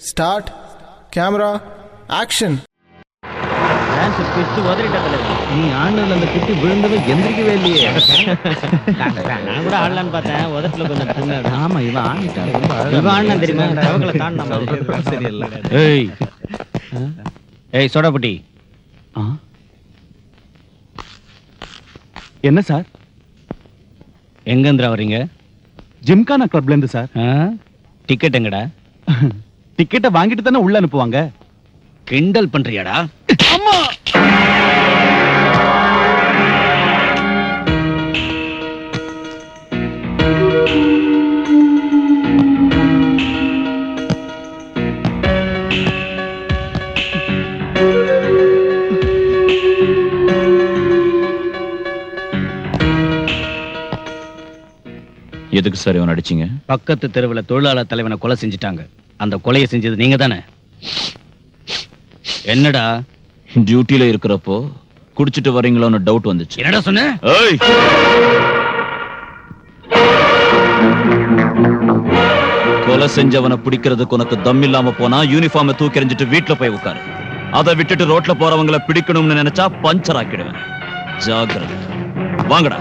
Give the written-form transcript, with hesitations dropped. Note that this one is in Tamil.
Start camera action. நீ ஆண்டல அந்த குட்டி விழுந்தவே எந்திரிக்கவே இல்லையே. நான் கூட ஆடலான்னு பார்த்தேன், உதட்டுல கொஞ்சம் தூங்க. ஆமா இவன் ஆடிட்டான். இவன் ஆடினா தெரியுமா, தவக்கலை தாண்டினா சரியில்லை. ஏய் ஏய் சோடாபுட்டி, என்ன சார்? எங்கேந்திரா வரீங்க? ஜிம்கானா கிளப்ல இருந்து சார். டிக்கெட் எங்கடா? டிக்கெட்டை வாங்கிட்டு தானே உள்ள அனுப்புவாங்க. கிண்டல் பண்றியாடா? அம்மா எதுக்கு சார் இவன் அடிச்சீங்க? பக்கத்து தெருவில் தொழிலாளர் தலைவனை கொலை செஞ்சுட்டாங்க. அந்த கொலையை செஞ்சது நீங்க தானே? என்னடா? டியூட்டில இருக்கிறப்போ குடிச்சிட்டு வரீங்களோன்னு டவுட் வந்துச்சு. என்னடா சொன்ன? ஏய், கொலை செஞ்சவனை பிடிக்கிறதுக்கு உனக்கு தம் இல்லாம போனா யூனிஃபார்மை தூக்கி எறிஞ்சிட்டு வீட்டுல போய் உட்காரு. அதை விட்டுட்டு ரோட்ல போறவங்களை பிடிக்கணும்னு நினைச்சா பஞ்சர் ஆக்கிடுவேன். ஜாக்கிரதை. வாங்கடா.